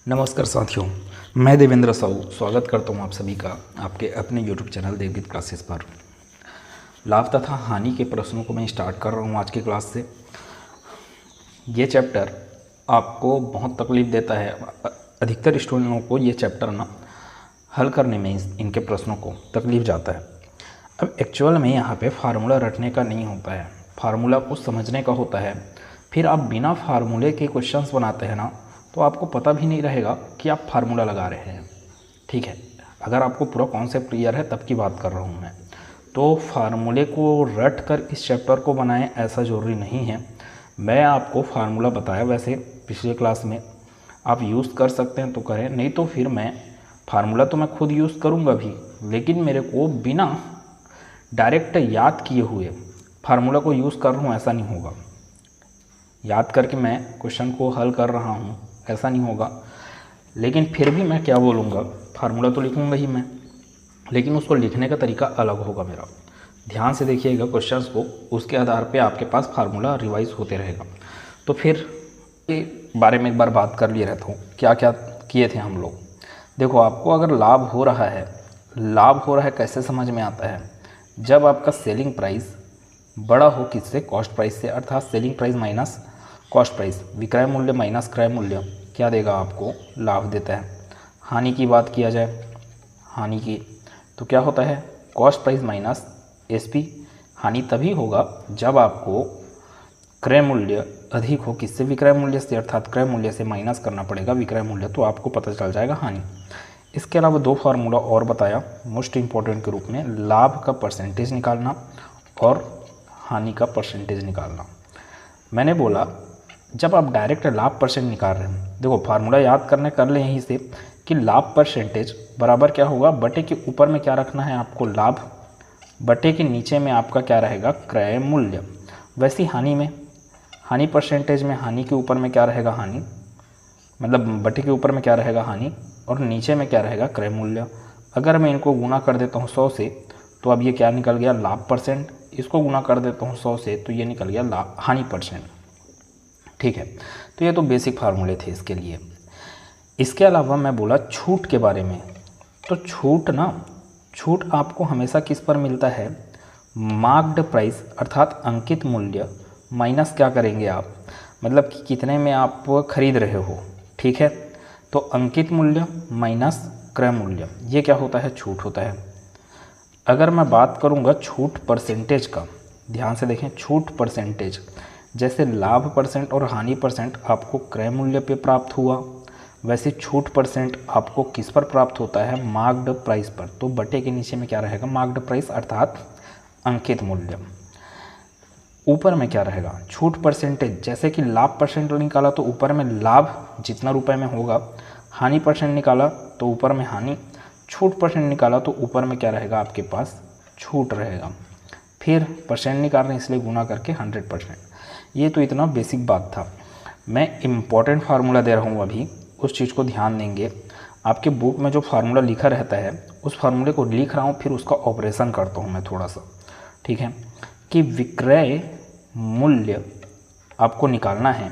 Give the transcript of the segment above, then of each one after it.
नमस्कार साथियों, मैं देवेंद्र साहू स्वागत करता हूं आप सभी का आपके अपने YouTube चैनल देवगीत क्लासेस पर। लाभ तथा हानि के प्रश्नों को मैं स्टार्ट कर रहा हूं आज की क्लास से। ये चैप्टर आपको बहुत तकलीफ देता है। अधिकतर स्टूडेंटों को ये चैप्टर ना हल करने में इनके प्रश्नों को तकलीफ जाता है। अब एक्चुअल में यहाँ पे फार्मूला रटने का नहीं होता है, फार्मूला को समझने का होता है। फिर आप बिना फार्मूले के क्वेश्चंस बनाते हैं ना, तो आपको पता भी नहीं रहेगा कि आप फार्मूला लगा रहे हैं। ठीक है, अगर आपको पूरा कॉन्सेप्ट क्लियर है तब की बात कर रहा हूँ मैं। तो फार्मूले को रट कर इस चैप्टर को बनाएं ऐसा ज़रूरी नहीं है। मैं आपको फार्मूला बताया, वैसे पिछले क्लास में आप यूज़ कर सकते हैं तो करें, नहीं तो फिर मैं फार्मूला तो मैं खुद यूज़ करूँगा भी, लेकिन मेरे को बिना डायरेक्ट याद किए हुए फार्मूला को यूज़ कर रहा हूँ ऐसा नहीं होगा। याद करके मैं क्वेश्चन को हल कर रहा हूँ ऐसा नहीं होगा। लेकिन फिर भी मैं क्या बोलूँगा, फार्मूला तो लिखूँगा ही मैं, लेकिन उसको लिखने का तरीका अलग होगा मेरा। ध्यान से देखिएगा क्वेश्चंस को, उसके आधार पे आपके पास फार्मूला रिवाइज होते रहेगा। तो फिर के बारे में एक बार बात कर लिए रहता हूँ, क्या क्या किए थे हम लोग। देखो, आपको अगर लाभ हो रहा है कैसे समझ में आता है, जब आपका सेलिंग प्राइस बड़ा हो किससे, कॉस्ट प्राइस से, अर्थात selling price minus cost price, विक्रय मूल्य माइनस क्रय मूल्य क्या देगा, आपको लाभ देता है। हानि की बात किया जाए, हानि की तो क्या होता है, कॉस्ट प्राइस माइनस एसपी। हानि तभी होगा जब आपको क्रय मूल्य अधिक हो किससे, विक्रय मूल्य से, अर्थात क्रय मूल्य से माइनस करना पड़ेगा विक्रय मूल्य, तो आपको पता चल जाएगा हानि। इसके अलावा दो फार्मूला और बताया मोस्ट इम्पॉर्टेंट के रूप में, लाभ का परसेंटेज निकालना और हानि का परसेंटेज निकालना। मैंने बोला जब आप डायरेक्ट लाभ परसेंट निकाल रहे हैं, देखो फार्मूला याद कर लें यहीं से कि लाभ परसेंटेज बराबर क्या होगा, बटे के ऊपर में क्या रखना है आपको, लाभ, बटे के नीचे में आपका क्या रहेगा, क्रय मूल्य। वैसी हानि में, हानि परसेंटेज में हानि के ऊपर में क्या रहेगा, हानि, मतलब बटे के ऊपर में क्या रहेगा, हानि, और नीचे में क्या रहेगा, क्रय मूल्य। अगर मैं इनको गुना कर देता हूँ 100 से, तो अब ये क्या निकल गया, लाभ परसेंट। इसको गुना कर देता हूँ 100 से, तो ये निकल गया लाभ, हानि परसेंट। ठीक है, तो ये तो बेसिक फार्मूले थे इसके लिए। इसके अलावा मैं बोला छूट के बारे में। तो छूट आपको हमेशा किस पर मिलता है, मार्क्ड प्राइस अर्थात अंकित मूल्य माइनस क्या करेंगे आप, मतलब कि कितने में आप खरीद रहे हो। ठीक है, तो अंकित मूल्य माइनस क्रय मूल्य, ये क्या होता है, छूट होता है। अगर मैं बात करूंगा छूट परसेंटेज का, ध्यान से देखें, छूट परसेंटेज, जैसे लाभ परसेंट और हानि परसेंट आपको क्रय मूल्य पे प्राप्त हुआ, वैसे छूट परसेंट आपको किस पर प्राप्त होता है, मार्क्ड प्राइस पर। तो बटे के नीचे में क्या रहेगा, मार्क्ड प्राइस अर्थात अंकित मूल्य। ऊपर में क्या रहेगा, छूट परसेंटेज, जैसे कि लाभ परसेंट निकाला तो ऊपर में लाभ जितना रुपए में होगा, हानि परसेंट निकाला तो ऊपर में हानि, छूट परसेंट निकाला तो ऊपर में क्या रहेगा आपके पास, छूट रहेगा। फिर परसेंट निकाल रहे हैं इसलिए गुना करके 100%। ये तो इतना बेसिक बात था। मैं इम्पॉर्टेंट फार्मूला दे रहा हूँ अभी, उस चीज़ को ध्यान देंगे। आपके बुक में जो फार्मूला लिखा रहता है उस फार्मूले को लिख रहा हूँ, फिर उसका ऑपरेशन करता हूँ मैं थोड़ा सा। ठीक है, कि विक्रय मूल्य आपको निकालना है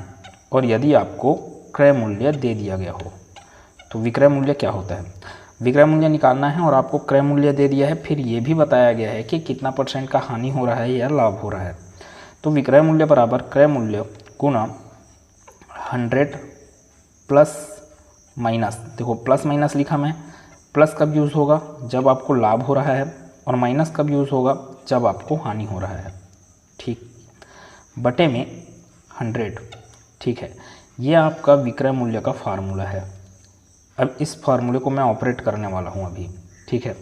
और यदि आपको क्रय मूल्य दे दिया गया हो, तो विक्रय मूल्य क्या होता है, विक्रय मूल्य निकालना है और आपको क्रय मूल्य दे दिया है। फिर ये भी बताया गया है कि कितना परसेंट का हानि हो रहा है या लाभ हो रहा है। तो विक्रय मूल्य बराबर क्रय मूल्य गुना 100 प्लस माइनस, देखो प्लस माइनस लिखा मैं, प्लस कब यूज़ होगा, जब आपको लाभ हो रहा है, और माइनस कब यूज़ होगा, जब आपको हानि हो रहा है। ठीक, बटे में 100। ठीक है, ये आपका विक्रय मूल्य का फार्मूला है। अब इस फार्मूले को मैं ऑपरेट करने वाला हूँ अभी। ठीक है,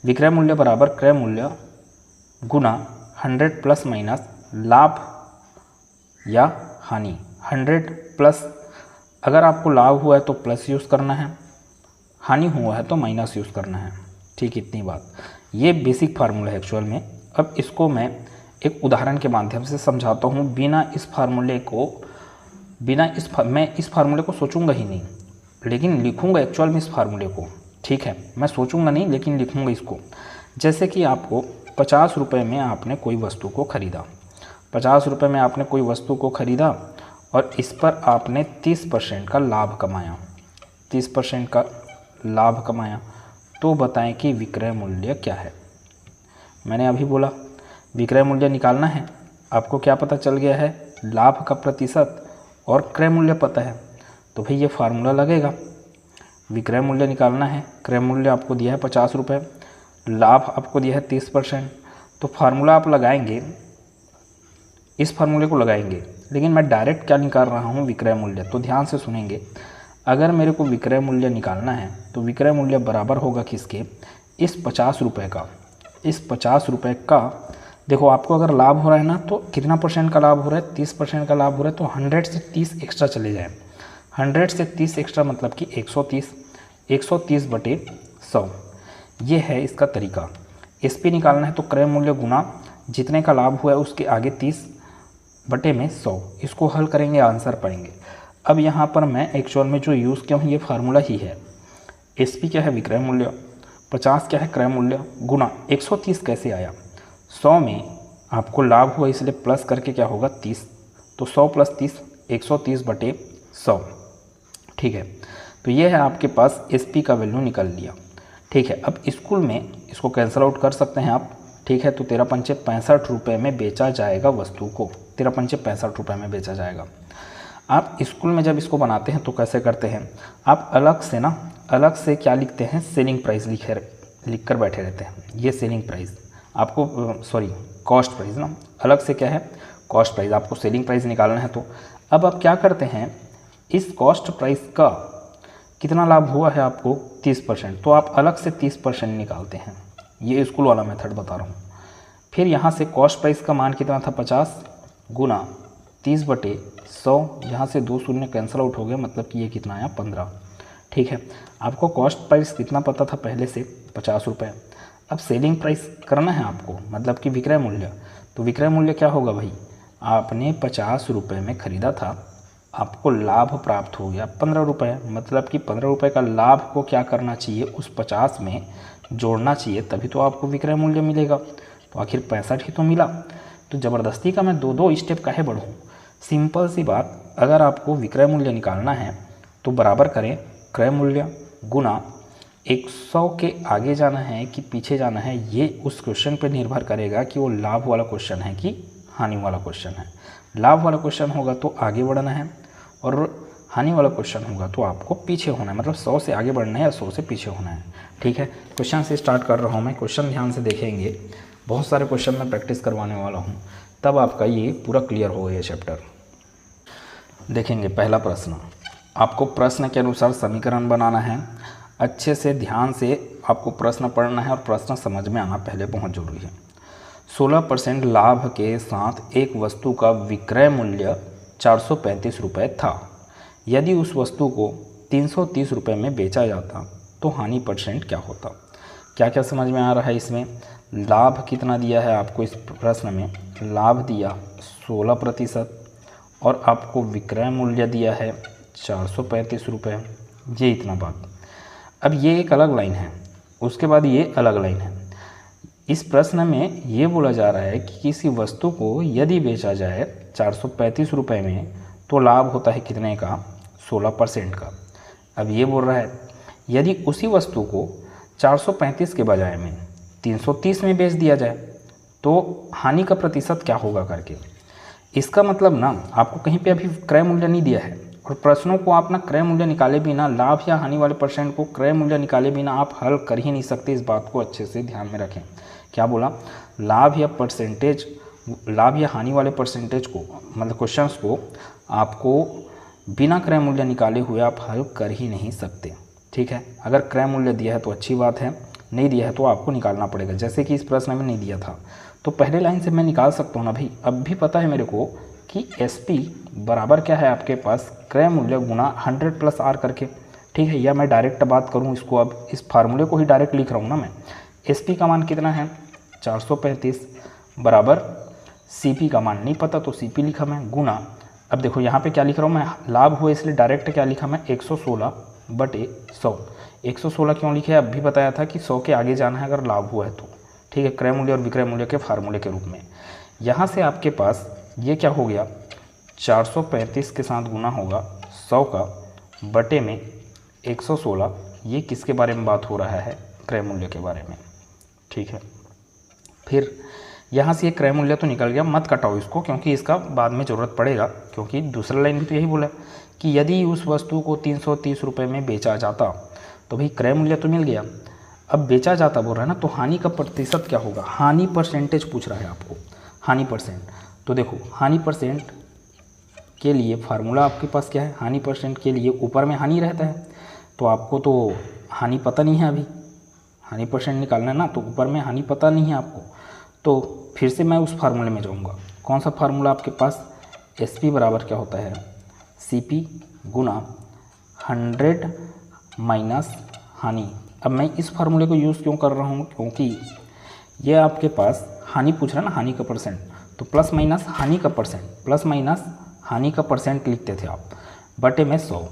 विक्रय मूल्य बराबर क्रय मूल्य गुना 100 प्लस माइनस लाभ या हानि। 100 प्लस, अगर आपको लाभ हुआ है तो प्लस यूज़ करना है, हानि हुआ है तो माइनस यूज़ करना है। ठीक, इतनी बात। ये बेसिक फार्मूला है एक्चुअल में। अब इसको मैं एक उदाहरण के माध्यम से समझाता हूँ। मैं इस फार्मूले को सोचूंगा ही नहीं, लेकिन लिखूंगा एक्चुअल में इस फार्मूले को। ठीक है, मैं सोचूंगा नहीं लेकिन लिखूंगा इसको। जैसे कि आपको 50 रुपये में आपने कोई वस्तु को खरीदा, 50 रुपये में आपने कोई वस्तु को खरीदा और इस पर आपने 30% का लाभ कमाया। 30% का लाभ कमाया, तो बताएं कि विक्रय मूल्य क्या है। मैंने अभी बोला विक्रय मूल्य निकालना है, आपको क्या पता चल गया है, लाभ का प्रतिशत और क्रय मूल्य पता है, तो भाई ये फार्मूला लगेगा। विक्रय मूल्य निकालना है, क्रय मूल्य आपको दिया है 50 रुपये, लाभ आपको दिया है 30%, तो फार्मूला आप लगाएंगे, इस फार्मूले को लगाएंगे। लेकिन मैं डायरेक्ट क्या निकाल रहा हूँ, विक्रय मूल्य। तो ध्यान से सुनेंगे, अगर मेरे को विक्रय मूल्य निकालना है तो विक्रय मूल्य बराबर होगा किसके, इस 50 रुपये का। इस 50 रुपये का देखो, आपको अगर लाभ हो रहा है ना, तो कितना % का लाभ हो रहा है, 30% का लाभ हो रहा है, तो 100 से 30 एक्स्ट्रा चले जाए। 100 से 30 एक्स्ट्रा मतलब कि 130, 130 बटे 100, ये है इसका तरीका। SP निकालना है तो क्रय मूल्य गुना जितने का लाभ हुआ है उसके आगे 30 बटे में 100, इसको हल करेंगे, आंसर पाएंगे। अब यहाँ पर मैं एक्चुअल में जो यूज़ किया हूँ ये फार्मूला ही है। SP क्या है, विक्रय मूल्य, 50 क्या है, क्रय मूल्य, गुना 130 कैसे आया, 100 में आपको लाभ हुआ इसलिए प्लस करके क्या होगा 30, तो 100 + 30 130 बटे 100। ठीक है, तो ये है आपके पास SP का वैल्यू निकल लिया। ठीक है, अब स्कूल में इसको कैंसिल आउट कर सकते हैं आप। ठीक है, तो 13 पंचे 65 रुपये में बेचा जाएगा वस्तु को, 13 पंचे 65 रुपये में बेचा जाएगा। आप स्कूल में जब इसको बनाते हैं तो कैसे करते हैं, आप अलग से क्या लिखते हैं, सेलिंग प्राइस लिख कर बैठे रहते हैं। ये सेलिंग प्राइस आपको कॉस्ट प्राइस ना, अलग से क्या है, कॉस्ट प्राइस। आपको सेलिंग प्राइस निकालना है, तो अब आप क्या करते हैं, इस कॉस्ट प्राइस का कितना लाभ हुआ है आपको 30%, तो आप अलग से 30% निकालते हैं। ये स्कूल वाला मेथड बता रहा हूँ। फिर यहाँ से कॉस्ट प्राइस का मान कितना था 50 गुना 30 बटे 100, यहाँ से 2 शून्य कैंसिल आउट हो गए, मतलब कि ये कितना आया 15। ठीक है, आपको कॉस्ट प्राइस कितना पता था पहले से, 50 रुपये। अब सेलिंग प्राइस करना है आपको, मतलब कि विक्रय मूल्य। तो विक्रय मूल्य क्या होगा भाई, आपने 50 रुपये में ख़रीदा था, आपको लाभ प्राप्त हो गया 15 रुपये, मतलब कि 15 रुपये का लाभ को क्या करना चाहिए, उस 50 में जोड़ना चाहिए, तभी तो आपको विक्रय मूल्य मिलेगा। तो आखिर 65 ही तो मिला। तो ज़बरदस्ती का मैं 2 स्टेप काहे बढ़ूँ, सिंपल सी बात। अगर आपको विक्रय मूल्य निकालना है तो बराबर करें क्रय मूल्य गुना 100 के आगे जाना है कि पीछे जाना है, ये उस क्वेश्चन पर निर्भर करेगा कि वो लाभ वाला क्वेश्चन है कि हानि वाला क्वेश्चन है। लाभ वाला क्वेश्चन होगा तो आगे बढ़ना है, और हानि वाला क्वेश्चन होगा तो आपको पीछे होना है, मतलब 100 से आगे बढ़ना है या 100 से पीछे होना है। ठीक है, क्वेश्चन से स्टार्ट कर रहा हूँ मैं। क्वेश्चन ध्यान से देखेंगे, बहुत सारे क्वेश्चन मैं प्रैक्टिस करवाने वाला हूँ, तब आपका ये पूरा क्लियर होगा ये चैप्टर। देखेंगे पहला प्रश्न, आपको प्रश्न के अनुसार समीकरण बनाना है। अच्छे से ध्यान से आपको प्रश्न पढ़ना है और प्रश्न समझ में आना पहले बहुत ज़रूरी है। 16% लाभ के साथ एक वस्तु का विक्रय मूल्य 435 रुपये था। यदि उस वस्तु को 330 रुपये में बेचा जाता तो हानि % क्या होता। क्या क्या समझ में आ रहा है इसमें, लाभ कितना दिया है आपको इस प्रश्न में, लाभ दिया 16% और आपको विक्रय मूल्य दिया है 435 रुपये, ये इतना बात। अब ये एक अलग लाइन है, उसके बाद ये अलग लाइन है। इस प्रश्न में ये बोला जा रहा है कि किसी वस्तु को यदि बेचा जाए 435 रुपये में तो लाभ होता है कितने का, 16% का। अब ये बोल रहा है यदि उसी वस्तु को 435 के बजाय में 330 में बेच दिया जाए तो हानि का प्रतिशत क्या होगा करके। इसका मतलब ना, आपको कहीं पे अभी क्रय मूल्य नहीं दिया है, और प्रश्नों को आप ना क्रय मूल्य निकाले बिना, लाभ या हानि वाले % को क्रय मूल्य निकाले बिना आप हल कर ही नहीं सकते। इस बात को अच्छे से ध्यान में रखें। क्या बोला, लाभ या हानि वाले % को, मतलब क्वेश्चंस को आपको बिना क्रय मूल्य निकाले हुए आप हल कर ही नहीं सकते। ठीक है, अगर क्रय मूल्य दिया है तो अच्छी बात है, नहीं दिया है तो आपको निकालना पड़ेगा। जैसे कि इस प्रश्न में नहीं दिया था तो पहले लाइन से मैं निकाल सकता हूँ ना भाई। अब भी पता है मेरे को कि SP बराबर क्या है आपके पास, क्रय मूल्य गुना 100 + R करके। ठीक है, या मैं डायरेक्ट बात करूँ इसको, अब इस फार्मूले को ही डायरेक्ट लिख रहा हूँ ना मैं। SP का मान कितना है 435 बराबर CP का मान नहीं पता तो CP लिखा मैं, गुना, अब देखो यहाँ पे क्या लिख रहा हूँ मैं, लाभ हुआ इसलिए डायरेक्ट क्या लिखा मैं 116 बटे 100। 116 क्यों लिखे, अब भी बताया था कि 100 के आगे जाना है अगर लाभ हुआ है तो। ठीक है, क्रय मूल्य और विक्रय मूल्य के फार्मूले के रूप में। यहाँ से आपके पास ये क्या हो गया, 435 के साथ गुना होगा 100 का बटे में 116, ये किसके बारे में बात हो रहा है? क्रय मूल्य के बारे में। ठीक है, फिर यहाँ से ये क्रय मूल्य तो निकल गया, मत कटाओ इसको क्योंकि इसका बाद में ज़रूरत पड़ेगा, क्योंकि दूसरा लाइन भी तो यही बोला कि यदि उस वस्तु को 330 रुपये में बेचा जाता, तो भाई क्रय मूल्य तो मिल गया, अब बेचा जाता बोल रहा है ना, तो हानि का प्रतिशत क्या होगा? हानि परसेंटेज पूछ रहा है आपको, हानि परसेंट। तो देखो हानि परसेंट के लिए फार्मूला आपके पास क्या है? हानि परसेंट के लिए ऊपर में हानि रहता है, तो आपको तो हानि पता नहीं है, अभी हानि परसेंट निकालना है ना, तो ऊपर में हानि पता नहीं है आपको। तो फिर से मैं उस फार्मूले में जाऊंगा। कौन सा फार्मूला आपके पास? SP बराबर क्या होता है? CP गुना 100 माइनस हानि। अब मैं इस फार्मूले को यूज़ क्यों कर रहा हूँ? क्योंकि ये आपके पास हानि पूछ रहा है ना, हानि का परसेंट, तो प्लस माइनस हानि का परसेंट, प्लस माइनस हानि का परसेंट लिखते थे आप, बटे में 100।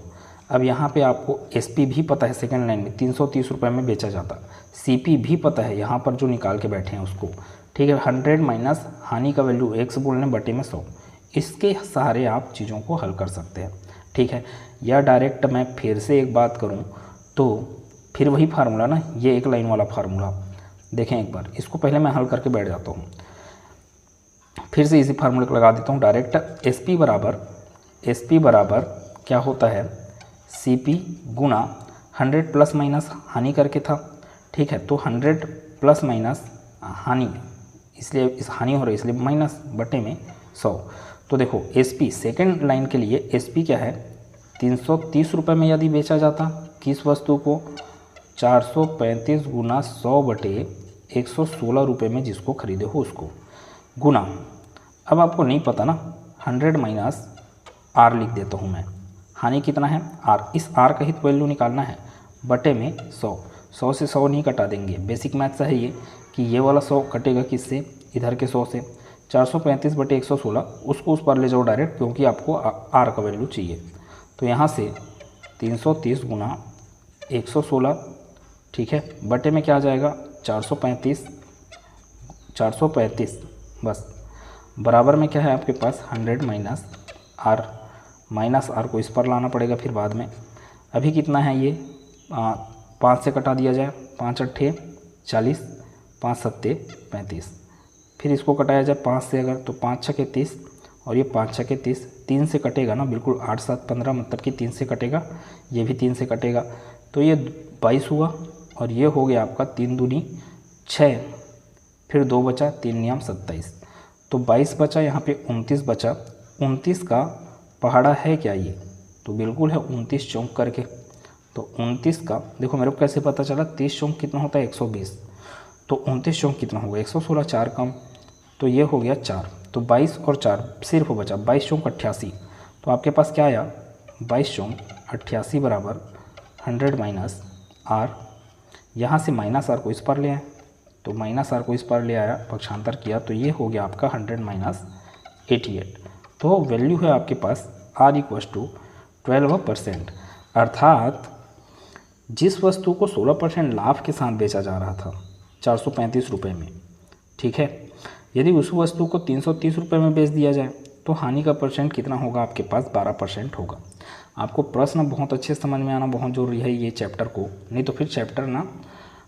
अब यहाँ पे आपको SP भी पता है, सेकंड लाइन में 330 रुपये में बेचा जाता, CP भी पता है यहाँ पर जो निकाल के बैठे हैं उसको। ठीक है, 100 माइनस हानि का वैल्यू 1 से बोलने, बटे में 100, इसके सहारे आप चीज़ों को हल कर सकते हैं। ठीक है, या डायरेक्ट मैं फिर से एक बात करूँ तो फिर वही फार्मूला ना, ये एक लाइन वाला फार्मूला देखें एक बार, इसको पहले मैं हल करके बैठ जाता हूँ, फिर से इसी फार्मूले को लगा देता हूँ डायरेक्ट। SP बराबर क्या होता है? CP गुना 100 प्लस माइनस हानि करके था। ठीक है, तो 100 प्लस माइनस हानि, इसलिए इस हानि हो रही है इसलिए माइनस, बटे में 100। तो देखो SP सेकेंड लाइन के लिए SP क्या है? 330 रुपये में यदि बेचा जाता किस वस्तु को? 435 गुना 100 बटे 116 रुपये में जिसको खरीदे हो उसको, गुना, अब आपको नहीं पता ना, 100 माइनस R लिख देता हूँ मैं, हानि कितना है? R, इस R का ही तो वैल्यू निकालना है, बटे में 100। 100 से 100 नहीं कटा देंगे, बेसिक मैथ्स है ये कि ये वाला 100 कटेगा किससे? इधर के 100 से। 435 बटे 116, उसको उस पर ले जाओ डायरेक्ट, क्योंकि आपको R का वैल्यू चाहिए। तो यहाँ से 330 गुना 116, ठीक है, बटे में क्या आ जाएगा? 435 बस, बराबर में क्या है आपके पास? 100 माइनस R को इस पर लाना पड़ेगा फिर बाद में। अभी कितना है ये? 5 से कटा दिया जाए, 5 अट्ठे 40, 5 सत्ते 35, फिर इसको कटाया जाए 5 से अगर, तो 5 छके 30 और ये 5 छके 30, 3 से कटेगा ना, बिल्कुल 8 7 15, मतलब कि 3 से कटेगा, ये भी 3 से कटेगा, तो ये 22 हुआ, और ये हो गया आपका 3 दूनी 6, फिर 2 बचा, 3 नियम 27, तो 22 बचा, यहाँ पे 29 बचा। 29 का पहाड़ा है क्या ये? तो बिल्कुल है, 29 चौंक करके। तो 29 का देखो मेरे को कैसे पता चला? 30 चौंक कितना होता है? 120, तो 29 चौंक कितना होगा? 116, 4 कम, तो ये हो गया 4, तो 22 और 4 सिर्फ बचा, 22 चौंक 88, तो आपके पास क्या आया? 22 चौंक 88 बराबर 100 माइनस R, यहाँ से माइनस R को इस पर ले आए, तो माइनस R को इस पर ले आया, पक्षांतर किया, तो ये हो गया आपका 100 माइनस 88। तो वैल्यू है आपके पास R = 12%, अर्थात जिस वस्तु को 16% लाभ के साथ बेचा जा रहा था 435 रुपये में, ठीक है, यदि उस वस्तु को 330 रुपये में बेच दिया जाए तो हानि का परसेंट कितना होगा? आपके पास 12% होगा। आपको प्रश्न बहुत अच्छे समझ में आना बहुत ज़रूरी है ये चैप्टर को, नहीं तो फिर चैप्टर ना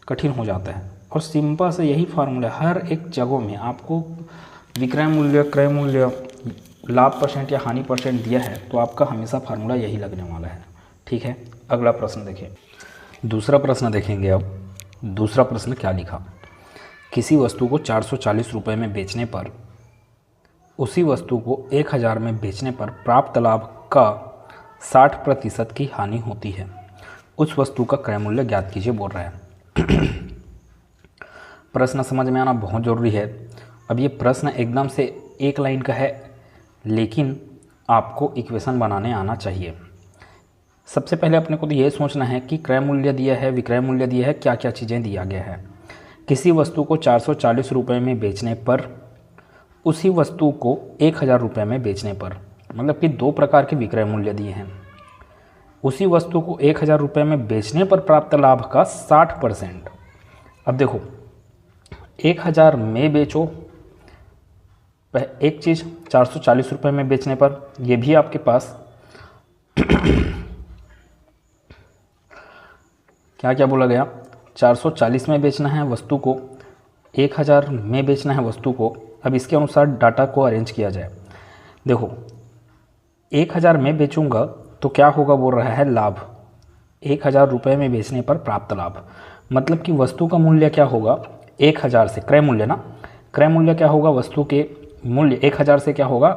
कठिन हो जाता है। और सिंपल से यही फार्मूला हर एक जगहों में आपको विक्रय मूल्य, क्रय मूल्य, लाभ परसेंट या हानि परसेंट दिया है, तो आपका हमेशा फार्मूला यही लगने वाला है। ठीक है, अगला प्रश्न देखें, दूसरा प्रश्न देखेंगे। अब दूसरा प्रश्न क्या लिखा? किसी वस्तु को 440 रुपये में बेचने पर उसी वस्तु को 1000 में बेचने पर प्राप्त लाभ का 60% की हानि होती है, उस वस्तु का क्रय मूल्य ज्ञात कीजिए बोल रहा है। प्रश्न समझ में आना बहुत ज़रूरी है। अब ये प्रश्न एकदम से एक लाइन का है, लेकिन आपको इक्वेशन बनाने आना चाहिए। सबसे पहले अपने को तो ये सोचना है कि क्रय मूल्य दिया है, विक्रय मूल्य दिया है, क्या क्या चीज़ें दिया गया है। किसी वस्तु को 440 रुपये में बेचने पर उसी वस्तु को 1000 रुपये में बेचने पर, मतलब कि दो प्रकार के विक्रय मूल्य दिए हैं। उसी वस्तु को 1000 रुपये में बेचने पर प्राप्त लाभ का 60%। अब देखो 1000 में बेचो एक चीज़, 440 रुपये में बेचने पर, ये भी आपके पास क्या क्या बोला गया, 440 में बेचना है वस्तु को, 1000 में बेचना है वस्तु को। अब इसके अनुसार डाटा को अरेंज किया जाए। देखो 1000 में बेचूंगा तो क्या होगा बोल रहा है, लाभ। 1000 रुपये में बेचने पर प्राप्त लाभ, मतलब कि वस्तु का मूल्य क्या होगा 1000 से, क्रय मूल्य ना, क्रय मूल्य क्या होगा, वस्तु के मूल्य 1000 से क्या होगा,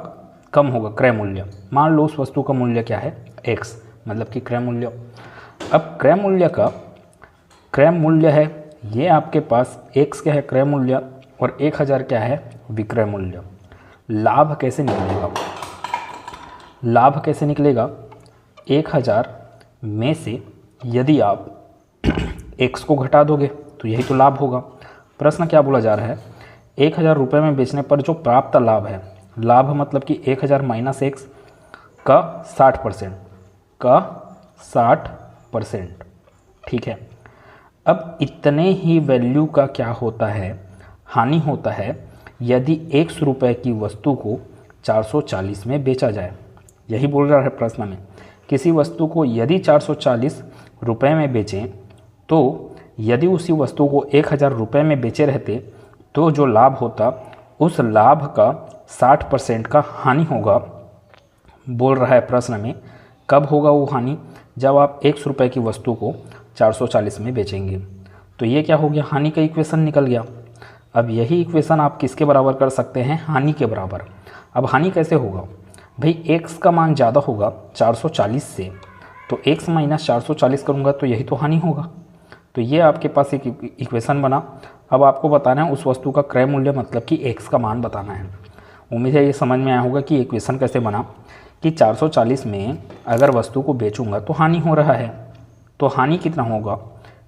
कम होगा क्रय मूल्य। मान लो उस वस्तु का मूल्य क्या है x, मतलब कि क्रय मूल्य। अब क्रय मूल्य है ये आपके पास x क्या है क्रय मूल्य, और 1000 क्या है विक्रय मूल्य। लाभ कैसे निकलेगा, लाभ कैसे निकलेगा, 1000 में से यदि आप x को घटा दोगे तो यही तो लाभ होगा। प्रश्न क्या बोला जा रहा है, 1000 रुपये में बेचने पर जो प्राप्त लाभ है, लाभ मतलब कि 1000 माइनस x का 60%, का 60%, ठीक है। अब इतने ही वैल्यू का क्या होता है, हानि होता है यदि 100 रुपये की वस्तु को 440 में बेचा जाए। यही बोल रहा है प्रश्न में, किसी वस्तु को यदि 440 रुपये में बेचें तो यदि उसी वस्तु को 1000 रुपये में बेचे रहते तो जो लाभ होता उस लाभ का 60% का हानि होगा, बोल रहा है प्रश्न में। कब होगा वो हानि, जब आप 100 रुपये की वस्तु को 440 में बेचेंगे। तो ये क्या हो गया, हानि का इक्वेशन निकल गया। अब यही इक्वेशन आप किसके बराबर कर सकते हैं, हानि के बराबर। अब हानि कैसे होगा भाई, x का मान ज़्यादा होगा 440 से, तो x माइनस 440 करूँगा तो यही तो हानि होगा। तो ये आपके पास एक इक्वेशन बना। अब आपको बताना है उस वस्तु का क्रय मूल्य, मतलब कि x का मान बताना है। उम्मीद है ये समझ में आया होगा कि इक्वेशन कैसे बना, कि 440 में अगर वस्तु को बेचूंगा तो हानि हो रहा है, तो हानि कितना होगा,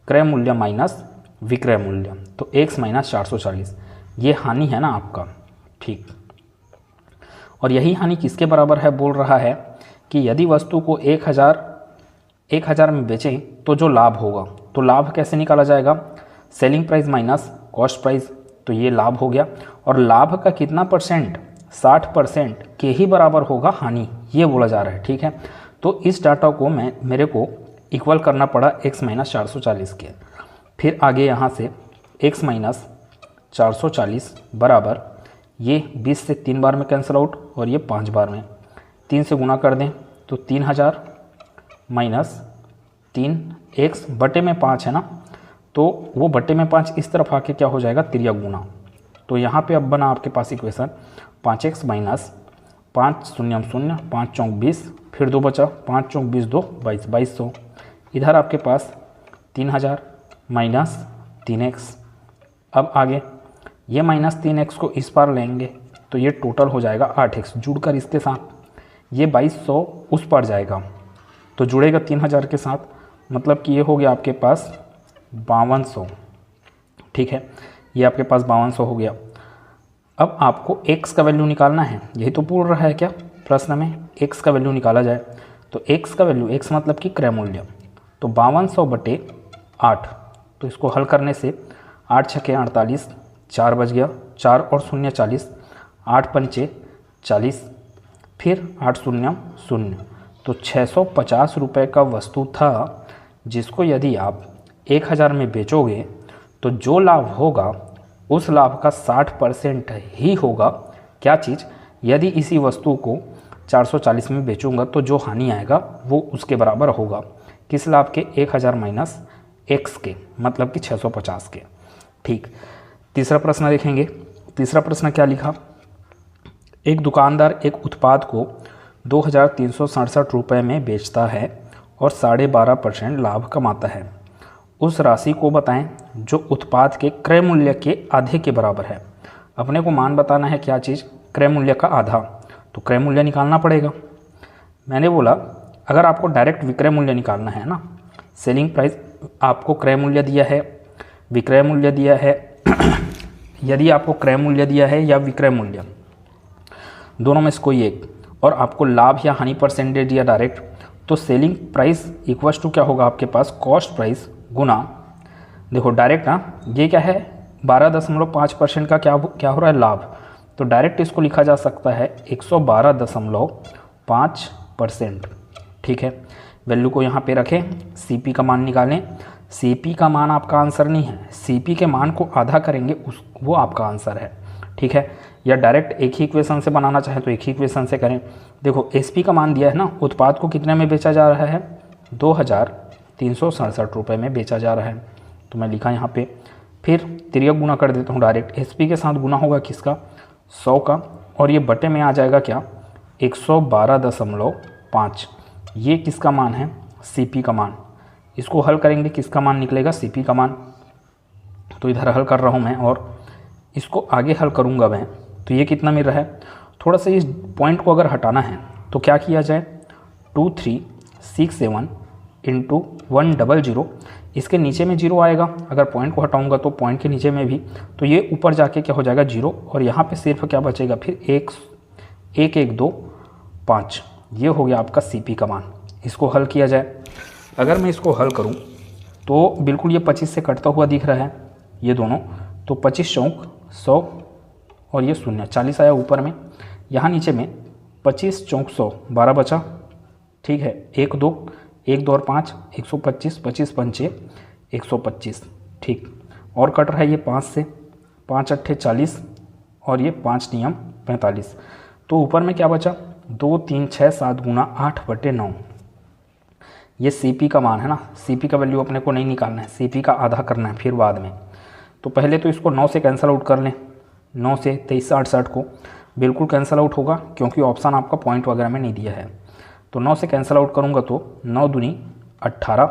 क्रय मूल्य माइनस विक्रय मूल्य, तो x माइनस 440, ये हानि है ना आपका, ठीक। और यही हानि किसके बराबर है, बोल रहा है कि यदि वस्तु को 1000 में बेचें तो जो लाभ होगा, तो लाभ कैसे निकाला जाएगा, selling price minus cost price, तो ये लाभ हो गया। और लाभ का कितना परसेंट, 60% के ही बराबर होगा हानि, ये बोला जा रहा है, ठीक है। तो इस डाटा को मेरे को इक्वल करना पड़ा x माइनस 440 के। फिर आगे यहाँ से x माइनस 440 बराबर, ये 20 से 3 बार में कैंसिल आउट और ये 5 बार में, 3 से गुना कर दें तो 3000 माइनस 3, x बटे में 5 है ना, तो वो बटे में 5 इस तरफ आके क्या हो जाएगा, तिर्यक गुना। तो यहाँ पे अब बना आपके पास इक्वेशन 5x माइनस 5 शून्य 0, 5 चौक 20, फिर 2 बचा, 5 चौक 20, 2 22, 2200। इधर आपके पास 3000 माइनस 3x। अब आगे ये माइनस 3x को इस पार लेंगे तो ये टोटल हो जाएगा 8x, जुड़कर इसके साथ ये 2200 उस पार जाएगा तो जुड़ेगा 3000 के साथ, मतलब कि ये हो गया आपके पास 5200, ठीक है। ये आपके पास 5200 हो गया। अब आपको x का वैल्यू निकालना है, यही तो पूछ रहा है क्या प्रश्न में, x का वैल्यू निकाला जाए। तो x का वैल्यू, x मतलब कि क्रय मूल्य, तो 5200 बटे 8, तो इसको हल करने से 8 छके 48, 4 बच गया, 4 और 0 40, 8 पंचे 40, फिर 8 शून्य 0, तो 650 रुपये का वस्तु था, जिसको यदि आप 1000 में बेचोगे तो जो लाभ होगा उस लाभ का 60% ही होगा। क्या चीज़, यदि इसी वस्तु को 440 में बेचूंगा तो जो हानि आएगा वो उसके बराबर होगा, किस लाभ के, 1000 माइनस x के, मतलब कि 650 के, ठीक। तीसरा प्रश्न देखेंगे। तीसरा प्रश्न क्या लिखा, एक दुकानदार एक उत्पाद को 2367 रुपये में बेचता है और 12.5% लाभ कमाता है। उस राशि को बताएं जो उत्पाद के क्रय मूल्य के आधे के बराबर है। अपने को मान बताना है, क्या चीज़, क्रय मूल्य का आधा, तो क्रय मूल्य निकालना पड़ेगा। मैंने बोला अगर आपको डायरेक्ट विक्रय मूल्य निकालना है ना, सेलिंग प्राइस आपको क्रय मूल्य दिया है, विक्रय मूल्य दिया है यदि आपको क्रय मूल्य दिया है या विक्रय मूल्य, दोनों में से कोई एक, और आपको लाभ या हानि परसेंटेज दिया डायरेक्ट, तो सेलिंग प्राइस इक्वल्स टू क्या होगा आपके पास, कॉस्ट प्राइस गुना, देखो डायरेक्ट ना, ये क्या है 12.5% का क्या हो रहा है, लाभ, तो डायरेक्ट इसको लिखा जा सकता है 112.5%, ठीक है। वैल्यू को यहाँ पे रखें, CP का मान निकालें, CP का मान आपका आंसर नहीं है, CP के मान को आधा करेंगे वो आपका आंसर है, ठीक है। या डायरेक्ट एक ही इक्वेशन से बनाना चाहें तो एक ही इक्वेशन से करें। देखो SP का मान दिया है ना, उत्पाद को कितने में बेचा जा रहा है, 2367 रुपये में बेचा जा रहा है। तो मैं लिखा यहाँ पे, फिर तिर्यक गुना कर देता हूँ डायरेक्ट। SP के साथ गुना होगा किसका, 100 का, और ये बटे में आ जाएगा क्या, 112.5। ये किसका मान है, CP का मान। इसको हल करेंगे, किसका मान निकलेगा, CP का मान। तो इधर हल कर रहा हूँ मैं, और इसको आगे हल करूँगा मैं, तो ये कितना मिल रहा है। थोड़ा सा इस पॉइंट को अगर हटाना है तो क्या किया जाए, 2367 इंटू 100, इसके नीचे में 0 आएगा। अगर पॉइंट को हटाऊंगा तो पॉइंट के नीचे में भी, तो ये ऊपर जाके क्या हो जाएगा 0, और यहाँ पे सिर्फ क्या बचेगा फिर 1125। ये हो गया आपका CP का मान। इसको हल किया जाए, अगर मैं इसको हल करूँ तो बिल्कुल ये 25 से कटता हुआ दिख रहा है ये दोनों, तो 25 चौक 100 और ये 0, 40 आया ऊपर में। यहाँ नीचे में 25 चौक 100, 12 बचा, ठीक है। 1 2 और 5, 125, 25 पंचे 125, ठीक। और कट रहा है ये 5 से, 5 अट्ठे 40 और ये 5 नियम 45। तो ऊपर में क्या बचा, 2 3 6 7 गुना 8/9। ये CP का मान है ना, CP का वैल्यू अपने को नहीं निकालना है, CP का आधा करना है फिर बाद में। तो पहले तो इसको 9 से कैंसिल आउट कर लें, 9 से 2368 को बिल्कुल कैंसिल आउट होगा, क्योंकि ऑप्शन आपका पॉइंट वगैरह में नहीं दिया है। तो 9 से कैंसिल आउट करूँगा तो 9 दूनी 18,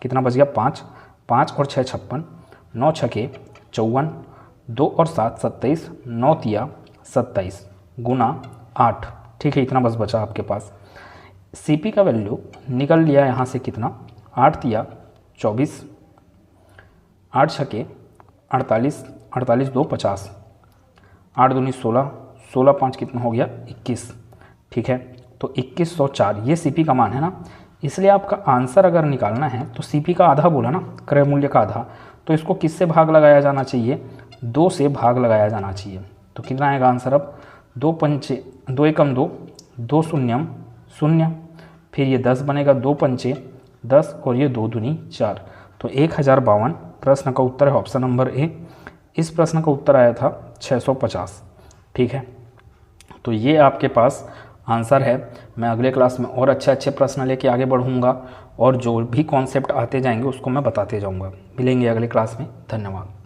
कितना बच गया 5, 5 और 6 56, 9 छके 54, 2 और 7 27, 9 तिया 27 गुना 8, ठीक है। इतना बस बचा आपके पास। CP का वैल्यू निकल लिया यहाँ से कितना, 8 तिया 24, 8 छके 48, 48 2 50, 8 दूनी 16, 16 5 कितना हो गया 21, ठीक है। तो 2104 ये CP का मान है ना, इसलिए आपका आंसर अगर निकालना है तो CP का आधा बोला ना, क्रय मूल्य का आधा, तो इसको किससे भाग लगाया जाना चाहिए, 2 से भाग लगाया जाना चाहिए। तो कितना आएगा आंसर अब, 2 पंचे 2 एकम 2, 2 शून्यम 0, फिर ये 10 बनेगा, 2 पंचे 10 और ये 2 दूनी 4। तो 1052 प्रश्न का उत्तर है ऑप्शन नंबर A। इस प्रश्न का उत्तर आया था 650, ठीक है। तो ये आपके पास आंसर है। मैं अगले क्लास में और अच्छे प्रश्न लेके आगे बढ़ूंगा, और जो भी कॉन्सेप्ट आते जाएंगे उसको मैं बताते जाऊंगा। मिलेंगे अगले क्लास में, धन्यवाद।